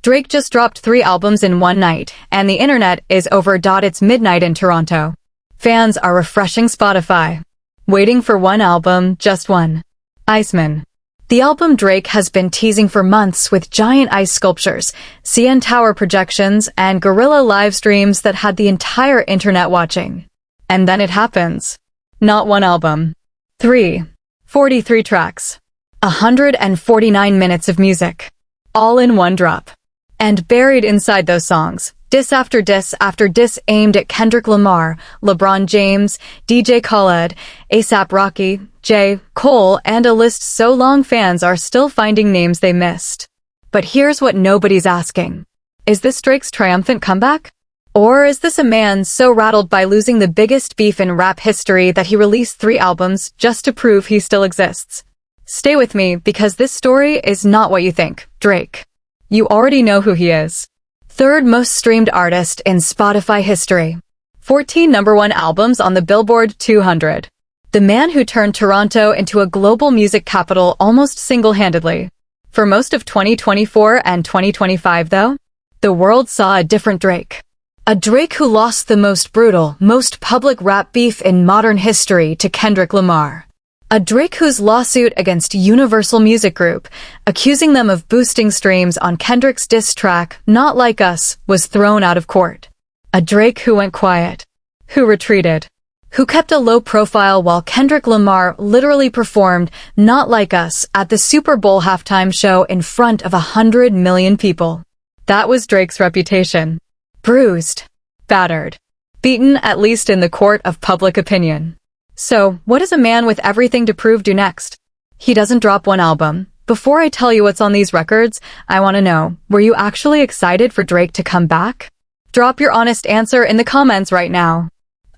Drake just dropped 3 albums in one night, and the internet is over. It's midnight in Toronto. Fans are refreshing Spotify, waiting for one album, just one. Iceman. The album Drake has been teasing for months with giant ice sculptures, CN Tower projections, and guerrilla live streams that had the entire internet watching. And then it happens. Not one album. 3. 43 tracks. 149 minutes of music. All in one drop. And buried inside those songs, diss after diss after diss aimed at Kendrick Lamar, LeBron James, DJ Khaled, A$AP Rocky, J. Cole, and a list so long fans are still finding names they missed. But here's what nobody's asking. Is this Drake's triumphant comeback? Or is this a man so rattled by losing the biggest beef in rap history that he released 3 albums just to prove he still exists? Stay with me, because this story is not what you think. Drake. You already know who he is. 3rd most streamed artist in Spotify history. 14 #1 albums on the Billboard 200. The man who turned Toronto into a global music capital almost single-handedly. For most of 2024 and 2025, though, the world saw a different Drake. A Drake who lost the most brutal, most public rap beef in modern history to Kendrick Lamar. A Drake whose lawsuit against Universal Music Group, accusing them of boosting streams on Kendrick's diss track, Not Like Us, was thrown out of court. A Drake who went quiet. Who retreated. Who kept a low profile while Kendrick Lamar literally performed Not Like Us at the Super Bowl halftime show in front of 100 million people. That was Drake's reputation. Bruised. Battered. Beaten, at least in the court of public opinion. So, what does a man with everything to prove do next? He doesn't drop one album. Before I tell you what's on these records, I want to know, were you actually excited for Drake to come back? Drop your honest answer in the comments right now.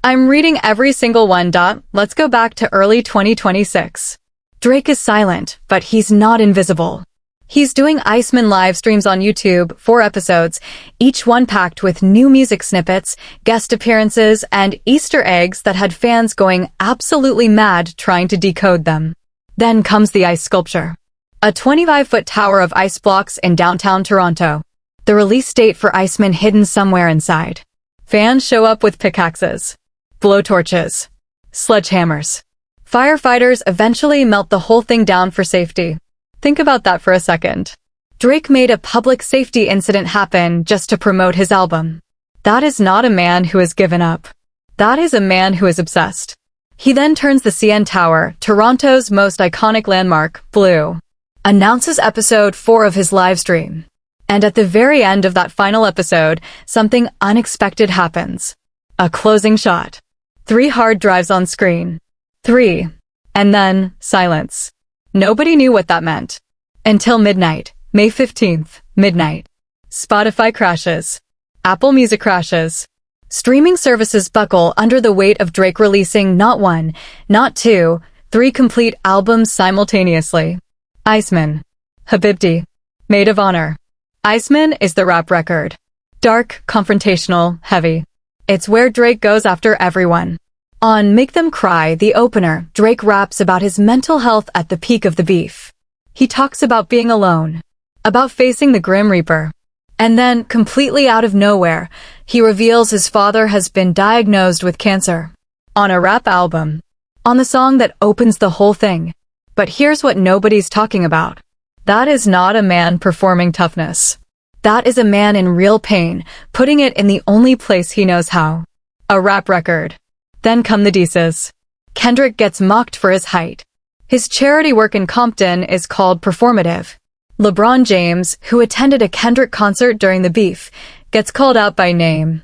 I'm reading every single one. Let's go back to early 2026. Drake is silent, but he's not invisible. He's doing Iceman live streams on YouTube, 4 episodes, each one packed with new music snippets, guest appearances, and Easter eggs that had fans going absolutely mad trying to decode them. Then comes the ice sculpture. A 25-foot tower of ice blocks in downtown Toronto. The release date for Iceman hidden somewhere inside. Fans show up with pickaxes, blowtorches, sledgehammers. Firefighters eventually melt the whole thing down for safety. Think about that for a second. Drake made a public safety incident happen just to promote his album. That is not a man who has given up. That is a man who is obsessed. He then turns the CN Tower, Toronto's most iconic landmark, blue. Announces episode 4 of his live stream. And at the very end of that final episode, something unexpected happens. A closing shot. 3 hard drives on screen. 3. And then, silence. Nobody knew what that meant. Until midnight, May 15th, midnight. Spotify crashes. Apple Music crashes. Streaming services buckle under the weight of Drake releasing not 1, not 2, 3 complete albums simultaneously. Iceman. Habibti. Maid of Honour. Iceman is the rap record. Dark, confrontational, heavy. It's where Drake goes after everyone. On Make Them Cry, the opener, Drake raps about his mental health at the peak of the beef. He talks about being alone, about facing the Grim Reaper. And then, completely out of nowhere, he reveals his father has been diagnosed with cancer. On a rap album. On the song that opens the whole thing. But here's what nobody's talking about. That is not a man performing toughness. That is a man in real pain, putting it in the only place he knows how. A rap record. Then come the disses. Kendrick gets mocked for his height. His charity work in Compton is called performative. LeBron James, who attended a Kendrick concert during the beef, gets called out by name.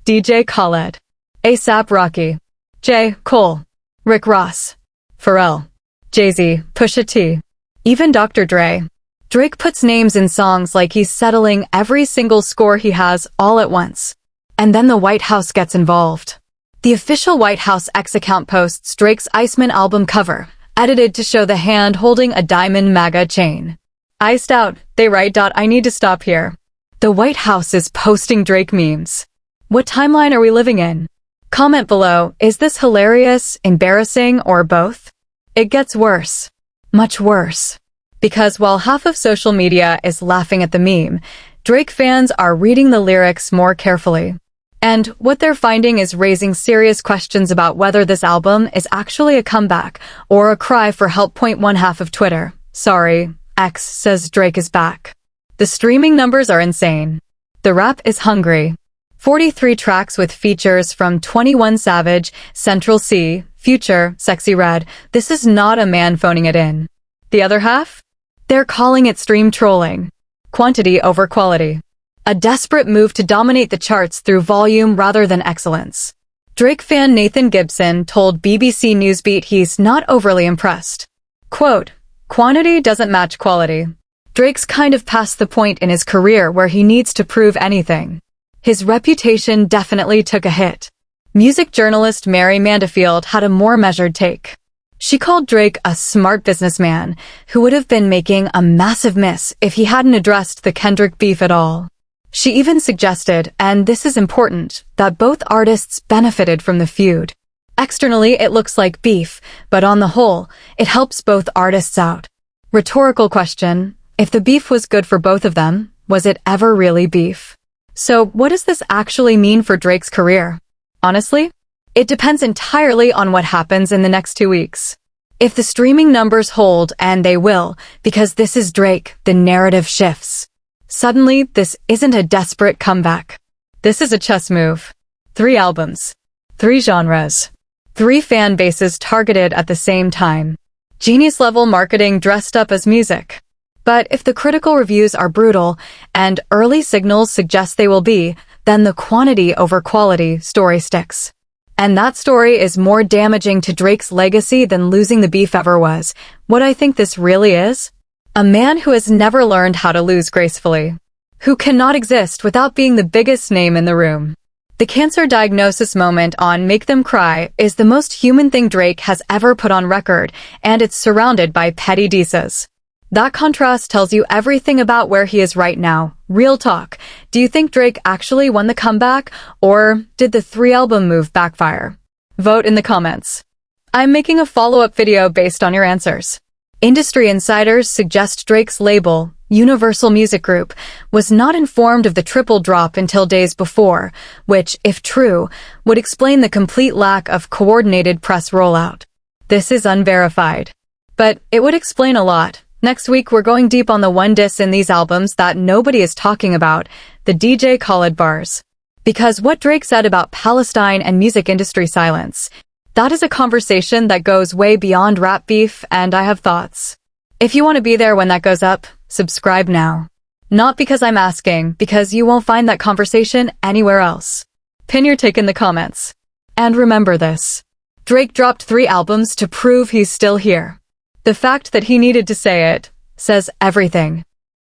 DJ Khaled. A$AP Rocky. J. Cole. Rick Ross. Pharrell. Jay-Z. Pusha T. Even Dr. Dre. Drake puts names in songs like he's settling every single score he has all at once. And then the White House gets involved. The official White House X account posts Drake's Iceman album cover, edited to show the hand holding a diamond MAGA chain. Iced out, they write. I need to stop here. The White House is posting Drake memes. What timeline are we living in? Comment below, is this hilarious, embarrassing, or both? It gets worse. Much worse. Because while half of social media is laughing at the meme, Drake fans are reading the lyrics more carefully. And what they're finding is raising serious questions about whether this album is actually a comeback or a cry for help. One half of Twitter, sorry, X says Drake is back. The streaming numbers are insane. The rap is hungry. 43 tracks with features from 21 Savage, Central C, Future, Sexy Red. This is not a man phoning it in. The other half? They're calling it stream trolling. Quantity over quality. A desperate move to dominate the charts through volume rather than excellence. Drake fan Nathan Gibson told BBC Newsbeat he's not overly impressed. Quote, quantity doesn't match quality. Drake's kind of past the point in his career where he needs to prove anything. His reputation definitely took a hit. Music journalist Mary Mandefield had a more measured take. She called Drake a smart businessman who would have been making a massive miss if he hadn't addressed the Kendrick beef at all. She even suggested, and this is important, that both artists benefited from the feud. Externally, it looks like beef, but on the whole, it helps both artists out. Rhetorical question, if the beef was good for both of them, was it ever really beef? So, what does this actually mean for Drake's career? Honestly, it depends entirely on what happens in the next 2 weeks. If the streaming numbers hold, and they will, because this is Drake, the narrative shifts. Suddenly, this isn't a desperate comeback. This is a chess move. 3 albums. 3 genres. 3 fan bases targeted at the same time. Genius-level marketing dressed up as music. But if the critical reviews are brutal, and early signals suggest they will be, then the quantity over quality story sticks. And that story is more damaging to Drake's legacy than losing the beef ever was. What I think this really is? A man who has never learned how to lose gracefully. Who cannot exist without being the biggest name in the room. The cancer diagnosis moment on Make Them Cry is the most human thing Drake has ever put on record, and it's surrounded by petty disses. That contrast tells you everything about where he is right now. Real talk. Do you think Drake actually won the comeback, or did the 3-album move backfire? Vote in the comments. I'm making a follow-up video based on your answers. Industry insiders suggest Drake's label, Universal Music Group, was not informed of the triple drop until days before, which, if true, would explain the complete lack of coordinated press rollout. This is unverified. But it would explain a lot. Next week, we're going deep on the one diss in these albums that nobody is talking about, the DJ Khaled bars. Because what Drake said about Palestine and music industry silence, that is a conversation that goes way beyond rap beef, and I have thoughts. If you want to be there when that goes up, subscribe now. Not because I'm asking, because you won't find that conversation anywhere else. Pin your take in the comments. And remember this. Drake dropped 3 albums to prove he's still here. The fact that he needed to say it says everything.